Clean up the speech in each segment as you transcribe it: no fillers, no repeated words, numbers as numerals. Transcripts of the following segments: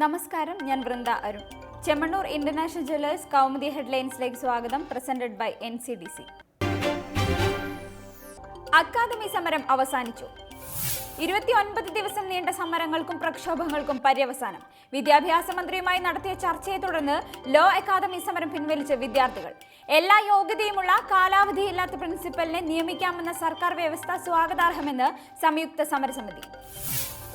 നമസ്കാരം, ഞാൻ Vrinda Arun. Chemmanur international jewellers Kaumudi ഹെഡ്ലൈൻസിലേക്ക് സ്വാഗതം. Presented by NCDC. അക്കാദമി സമരം അവസാനിച്ചു. 29 ദിവസം നീണ്ട സമരങ്ങൾക്കും പ്രക്ഷോഭങ്ങൾക്കും പര്യവസാനം. വിദ്യാഭ്യാസ മന്ത്രിയുമായി നടത്തിയ ചർച്ചയെ തുടർന്ന് ലോ അക്കാദമി സമരം പിൻവലിച്ച വിദ്യാർത്ഥികൾ. എല്ലാ യോഗ്യതയുമുള്ള കാലാവധിയില്ലാത്ത പ്രിൻസിപ്പലിനെ നിയമിക്കാമെന്ന സർക്കാർ വ്യവസ്ഥ സ്വാഗതാർഹമെന്ന് സംയുക്ത സമരസമിതി.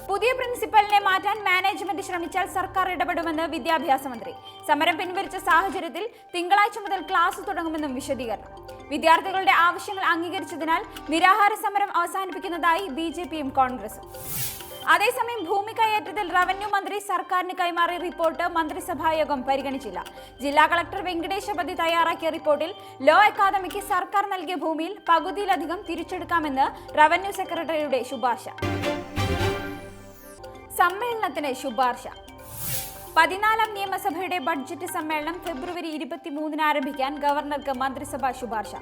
പുതിയ പ്രിൻസിപ്പലിനെ മാറ്റാൻ മാനേജ്മെന്റ് ശ്രമിച്ചാൽ സർക്കാർ ഇടപെടുമെന്ന് വിദ്യാഭ്യാസ മന്ത്രി. സമരം പിൻവലിച്ച സാഹചര്യത്തിൽ തിങ്കളാഴ്ച മുതൽ ക്ലാസ് തുടങ്ങുമെന്നും വിശദീകരണം. വിദ്യാർത്ഥികളുടെ ആവശ്യങ്ങൾ അംഗീകരിച്ചതിനാൽ നിരാഹാര സമരം അവസാനിപ്പിക്കുന്നതായി BJPയും കോൺഗ്രസും. അതേസമയം ഭൂമി കയ്യേറ്റത്തിൽ റവന്യൂ മന്ത്രി സർക്കാരിന് കൈമാറിയ റിപ്പോർട്ട് മന്ത്രിസഭായോഗം പരിഗണിച്ചില്ല. ജില്ലാ കളക്ടർ വെങ്കടേശപതി തയ്യാറാക്കിയ റിപ്പോർട്ടിൽ ലോ അക്കാദമിക്ക് സർക്കാർ നൽകിയ ഭൂമിയിൽ പകുതിയിലധികം തിരിച്ചെടുക്കാമെന്ന് റവന്യൂ സെക്രട്ടറിയുടെ ശുപാർശ. സമ്മേളനത്തിന് ശുപാർശ. 14ാം നിയമസഭയുടെ ബഡ്ജറ്റ് സമ്മേളനം ഫെബ്രുവരി 23-ന് ആരംഭിക്കാൻ ഗവർണർക്ക് മന്ത്രിസഭാ ശുപാർശ.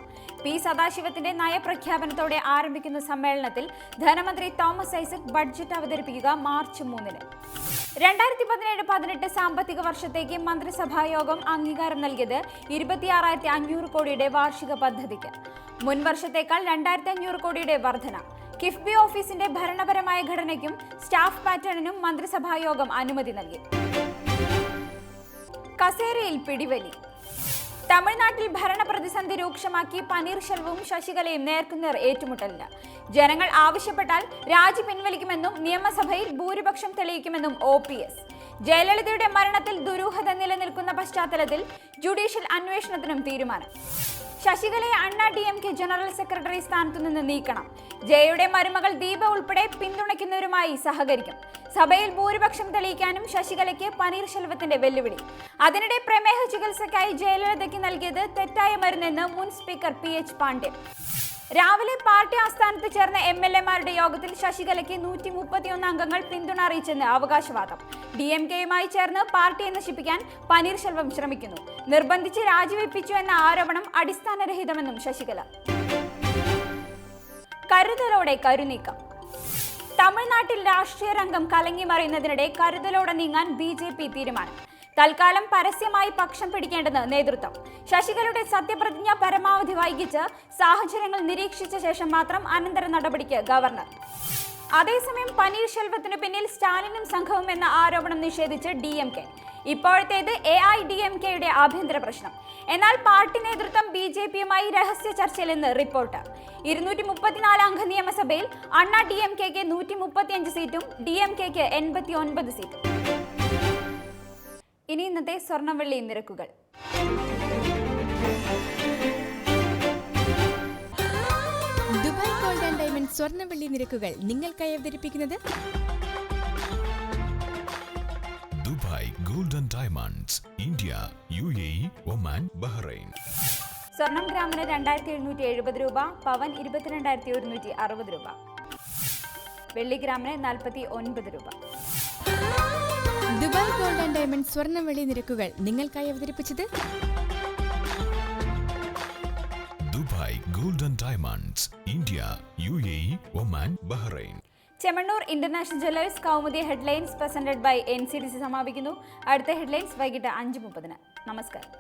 P. സദാശിവത്തിന്റെ നയപ്രഖ്യാപനത്തോടെ ആരംഭിക്കുന്ന സമ്മേളനത്തിൽ ധനമന്ത്രി തോമസ് ഐസക് ബഡ്ജറ്റ് അവതരിപ്പിക്കുക മാർച്ച് 3-ന്. 2017-18 സാമ്പത്തിക വർഷത്തേക്ക് മന്ത്രിസഭായോഗം അംഗീകാരം നൽകിയത് 26,500 കോടിയുടെ വാർഷിക പദ്ധതിക്ക്. മുൻ വർഷത്തേക്കാൾ 2,500 കോടിയുടെ വർധന. കിഫ്ബി ഓഫീസിന്റെ ഭരണപരമായ ഘടനയ്ക്കും സ്റ്റാഫ് പാറ്റേണിനും മന്ത്രിസഭായോഗം അനുമതി നൽകി. കസേരയിൽ പിടിവലി. തമിഴ്നാട്ടിൽ ഭരണപ്രതിസന്ധി രൂക്ഷമാക്കി പനീർശെൽവവും ശശികലയും നേർക്കുനേർ ഏറ്റുമുട്ടലിന്. ജനങ്ങൾ ആവശ്യപ്പെട്ടാൽ രാജി പിൻവലിക്കുമെന്നും നിയമസഭയിൽ ഭൂരിപക്ഷം തെളിയിക്കുമെന്നും OPS. ജയലളിതയുടെ മരണത്തിൽ ദുരൂഹത നിലനിൽക്കുന്ന പശ്ചാത്തലത്തിൽ ജുഡീഷ്യൽ അന്വേഷണത്തിനും തീരുമാനം. ശശികലയെ DMK ജനറൽ സെക്രട്ടറി സ്ഥാനത്തു നിന്ന് നീക്കണം. ജയയുടെ മരുമകൾ ദീപ ഉൾപ്പെടെ പിന്തുണയ്ക്കുന്നവരുമായി സഹകരിക്കും. സഭയിൽ ഭൂരിപക്ഷം തെളിയിക്കാനും ശശികലയ്ക്ക് പനീർശെൽവത്തിന്റെ വെല്ലുവിളി. അതിനിടെ പ്രമേഹ ചികിത്സയ്ക്കായി ജയലളിതയ്ക്ക് നൽകിയത് തെറ്റായ മരുന്നെന്ന് മുൻ സ്പീക്കർ PH പാണ്ഡ്യൻ. രാവിലെ പാർട്ടി ആസ്ഥാനത്ത് ചേർന്ന MLA-മാരുടെ യോഗത്തിൽ ശശികലയ്ക്ക് 131 അംഗങ്ങൾ പിന്തുണ അറിയിച്ചെന്ന് അവകാശവാദം. DMK-യുമായി ചേർന്ന് പാർട്ടിയെ നശിപ്പിക്കാൻ പനീർശെൽവം ശ്രമിക്കുന്നു. നിർബന്ധിച്ച് രാജിവെപ്പിച്ചു എന്ന ആരോപണം അടിസ്ഥാനരഹിതമെന്നും ശശികല. കരുതലോടെ കരുനീക്കം. തമിഴ്നാട്ടിൽ രാഷ്ട്രീയ രംഗം കലങ്ങി മറിയുന്നതിനിടെ കരുതലോടെ നീങ്ങാൻ BJP തീരുമാനം. തൽക്കാലം പരസ്യമായി പക്ഷം പിടിക്കേണ്ടെന്ന് നേതൃത്വം. ശശികലയുടെ സത്യപ്രതിജ്ഞ പരമാവധി വൈകിച്ച് സാഹചര്യങ്ങൾ നിരീക്ഷിച്ച ശേഷം മാത്രം അനന്തര നടപടിക്ക് ഗവർണർ. അതേസമയം പനീർശെൽവത്തിനു പിന്നിൽ സ്റ്റാലിനും സംഘവും എന്ന ആരോപണം നിഷേധിച്ച് DMK. ഇപ്പോഴത്തേത് AIDMK-യുടെ ആഭ്യന്തര പ്രശ്നം. എന്നാൽ പാർട്ടി നേതൃത്വം BJP-യുമായി രഹസ്യ ചർച്ചയിലെന്ന് റിപ്പോർട്ട്. 234 അംഗ നിയമസഭയിൽ DMK-ക്ക് 135 സീറ്റും DMK-ക്ക് 89 സീറ്റും. ഇനി ഇന്നത്തെ സ്വർണ്ണവെള്ളി നിരക്കുകൾ. ദുബായ് ഗോൾഡ് ആൻഡ് ഡയമണ്ട് സ്വർണ്ണവെള്ളി നിരക്കുകൾ നിങ്ങൾക്കായി അവതരിപ്പിക്കുന്നത് Dubai gold and diamonds, India, UAE, Oman, Bahrain. സ്വർണം ഗ്രാമിന് 2,770 രൂപ, പവൻ 22,160 രൂപ, വെള്ളി ഗ്രാമിന് 49 രൂപ. ദുബായ് ഗോൾഡ് ആൻഡ് ഡയമണ്ട് സ്വർണ്ണവെള്ളി നിരക്കുകൾ നിങ്ങൾക്കായി അവതരിപ്പിച്ചത് Dubai gold and diamonds, India, UAE, Oman, Bahrain. Chemmanur international jewellers Kaumudi headlines presented by NCDC സമാപിക്കുന്നു. അടുത്ത ഹെഡ്ലൈൻസ് വൈകിട്ട് 5:30. നമസ്കാരം.